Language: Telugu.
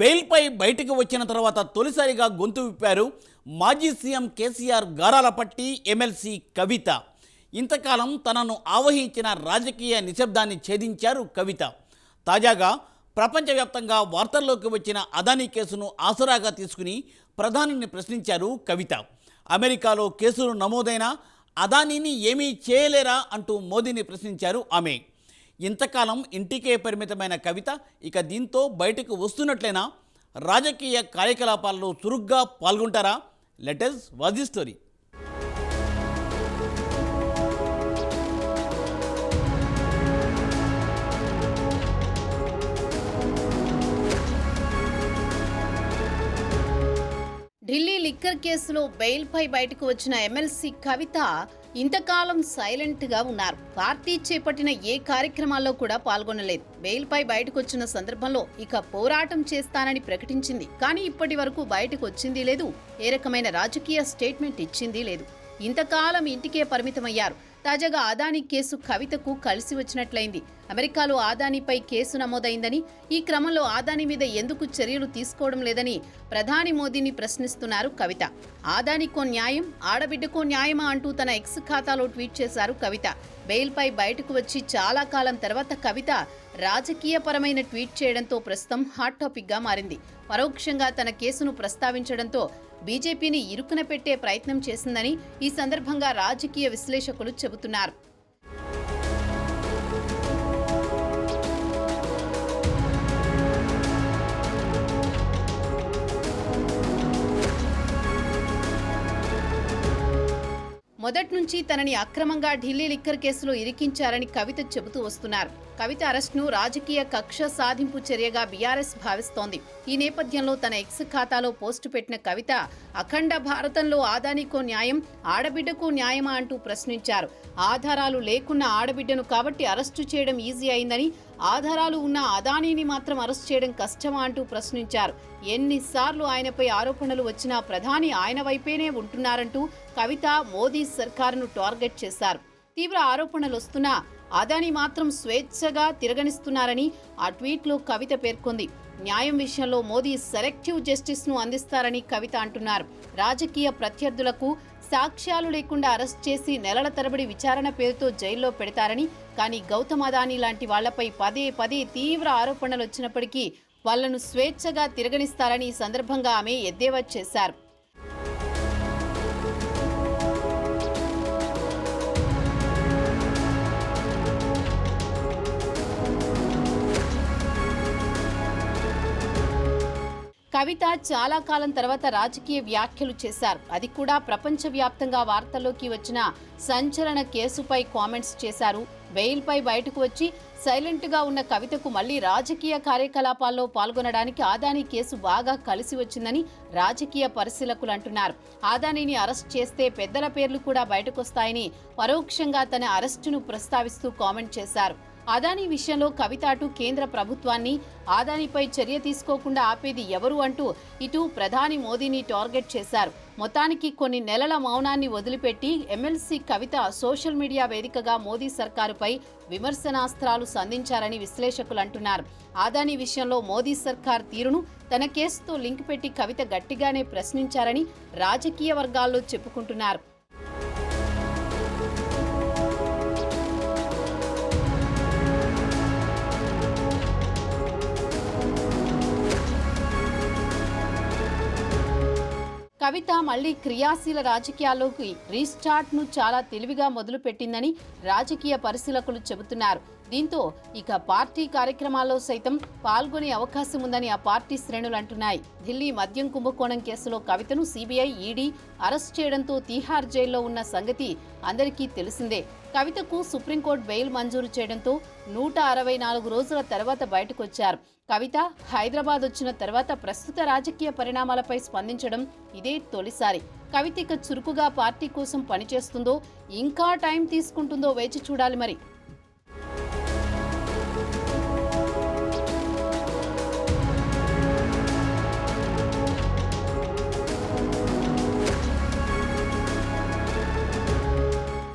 బెయిల్పై బయటకు వచ్చిన తర్వాత తొలిసారిగా గొంతు విప్పారు మాజీ సీఎం కేసీఆర్ గారాలపట్టి ఎమ్మెల్సీ కవిత. ఇంతకాలం తనను ఆవహించిన రాజకీయ నిశ్శబ్దాన్ని ఛేదించారు కవిత. తాజాగా ప్రపంచవ్యాప్తంగా వార్తల్లోకి వచ్చిన అదానీ కేసును ఆసరాగా తీసుకుని ప్రధానిని ప్రశ్నించారు కవిత. అమెరికాలో కేసులు నమోదైన అదానీని ఏమీ చేయలేరా అంటూ మోదీని ప్రశ్నించారు ఆమె. ఇంతకాలం ఇంటికే పరిమితమైన కవిత ఇక దీంతో బయటకు వస్తున్నట్లేనా? రాజకీయ కార్యకలాపాల్లో చురుగ్గా పాల్గొంటారా? Let us watch the story. Delhi liquor కేసులో బెయిల్పై బయటకు వచ్చిన ఎమ్మెల్సీ కవిత ఇంతకాలం సైలెంట్గా ఉన్నారు. పార్టీ చేపట్టిన ఏ కార్యక్రమాల్లో కూడా పాల్గొనలేదు. బెయిల్పై బయటకు వచ్చిన సందర్భంలో ఇక పోరాటం చేస్తానని ప్రకటించింది. కానీ ఇప్పటి వరకు బయటకు వచ్చింది లేదు, ఏ రకమైన రాజకీయ స్టేట్మెంట్ ఇచ్చింది లేదు. ఇంతకాలం ఇంటికే పరిమితమయ్యారు. తాజాగా అదానీ కేసు కవితకు కలిసి వచ్చినట్లయింది. అమెరికాలో అదానీపై కేసు నమోదైందని, ఈ క్రమంలో అదానీ మీద ఎందుకు చర్యలు తీసుకోవడం లేదని ప్రధాని మోదీని ప్రశ్నిస్తున్నారు కవిత. అదానీకో న్యాయం, ఆడబిడ్డకో న్యాయమా అంటూ తన ఎక్స్ ఖాతాలో ట్వీట్ చేశారు కవిత. బెయిల్పై బయటకు వచ్చి చాలా కాలం తర్వాత కవిత రాజకీయపరమైన ట్వీట్ చేయడంతో ప్రస్తుతం హాట్ టాపిక్గా మారింది. పరోక్షంగా తన కేసును ప్రస్తావించడంతో బీజేపీని ఇరుకున పెట్టే ప్రయత్నం చేసిందని ఈ సందర్భంగా రాజకీయ విశ్లేషకులు చెబుతున్నారు. మొదటి నుంచి తనని అక్రమంగా ఢిల్లీ లిక్కర్ కేసులో ఇరికించారని కవిత చెబుతూ వస్తున్నారు. కవిత అరెస్ట్ను రాజకీయ కక్ష సాధింపు చర్యగా బీఆర్ఎస్ భావిస్తోంది. ఈ నేపథ్యంలో తన ఎక్స్ ఖాతాలో పోస్టు పెట్టిన కవిత అఖండ భారతంలో అదానీకో న్యాయం, ఆడబిడ్డకు న్యాయమా అంటూ ప్రశ్నించారు. ఆధారాలు లేకున్న ఆడబిడ్డను కాబట్టి అరెస్టు చేయడం ఈజీ అయిందని, ఆధారాలు ఉన్న అదానీని మాత్రం అరెస్ట్ చేయడం కష్టమా అంటూ ప్రశ్నించారు. ఎన్నిసార్లు ఆయనపై ఆరోపణలు వచ్చినా ప్రధాని ఆయన వైపేనే ఉంటున్నారంటూ కవిత మోదీ సర్కారును టార్గెట్ చేశారు. తీవ్ర ఆరోపణలు వస్తున్నా అదానీ మాత్రం స్వేచ్ఛగా తిరగనిస్తున్నారని ఆ ట్వీట్లో కవిత పేర్కొంది. న్యాయం విషయంలో మోదీ సెలెక్టివ్ జస్టిస్ను అందిస్తారని కవిత అంటున్నారు. రాజకీయ ప్రత్యర్థులకు సాక్ష్యాలు లేకుండా అరెస్ట్ చేసి నెలల తరబడి విచారణ పేరుతో జైల్లో పెడతారని, కానీ గౌతమ్ అదానీ లాంటి వాళ్లపై పదే పదే తీవ్ర ఆరోపణలు వచ్చినప్పటికీ వాళ్లను స్వేచ్ఛగా తిరగనిస్తారని ఈ సందర్భంగా ఆమె ఎద్దేవా చేశారు. కవిత చాలా కాలం తర్వాత రాజకీయ వ్యాఖ్యలు చేశారు. అది కూడా ప్రపంచవ్యాప్తంగా వార్తల్లోకి వచ్చిన సంచలన కేసుపై కామెంట్స్ చేశారు. బెయిల్పై బయటకు వచ్చి సైలెంట్గా ఉన్న కవితకు మళ్లీ రాజకీయ కార్యకలాపాల్లో పాల్గొనడానికి అదానీ కేసు బాగా కలిసి వచ్చిందని రాజకీయ పరిశీలకులు అంటున్నారు. అదానీని అరెస్ట్ చేస్తే పెద్దల పేర్లు కూడా బయటకొస్తాయని పరోక్షంగా తన అరెస్టును ప్రస్తావిస్తూ కామెంట్ చేశారు. అదానీ విషయంలో కవిత అటు కేంద్ర ప్రభుత్వాన్ని, అదానీపై చర్య తీసుకోకుండా ఆపేది ఎవరు అంటూ ఇటు ప్రధాని మోదీని టార్గెట్ చేశారు. మొత్తానికి కొన్ని నెలల మౌనాన్ని వదిలిపెట్టి ఎమ్మెల్సీ కవిత సోషల్ మీడియా వేదికగా మోదీ సర్కారుపై విమర్శనాస్త్రాలు సంధించారని విశ్లేషకులు అంటున్నారు. అదానీ విషయంలో మోదీ సర్కార్ తీరును తన కేసుతో లింక్ పెట్టి కవిత గట్టిగానే ప్రశ్నించారని రాజకీయ వర్గాల్లో చెప్పుకుంటున్నారు. కవిత మళ్లీ క్రియాశీల రాజకీయాల్లోకి రీస్టార్ట్ను చాలా తెలివిగా మొదలుపెట్టిందని రాజకీయ పరిశీలకులు చెబుతున్నారు. దీంతో ఇక పార్టీ కార్యక్రమాల్లో సైతం పాల్గొనే అవకాశం ఉందని ఆ పార్టీ శ్రేణులు అంటున్నాయి. ఢిల్లీ మద్యం కుంభకోణం కేసులో కవితను సీబీఐ, ఈడీ అరెస్ట్ చేయడంతో తీహార్ జైల్లో ఉన్న సంగతి అందరికీ తెలిసిందే. కవితకు సుప్రీంకోర్టు బెయిల్ మంజూరు చేయడంతో 164 రోజుల తర్వాత బయటకొచ్చారు. కవిత హైదరాబాద్ వచ్చిన తర్వాత ప్రస్తుత రాజకీయ పరిణామాలపై స్పందించడం ఇదే తొలిసారి. కవిత ఇక చురుకుగా పార్టీ కోసం పనిచేస్తుందో, ఇంకా టైం తీసుకుంటుందో వేచి చూడాలి మరి.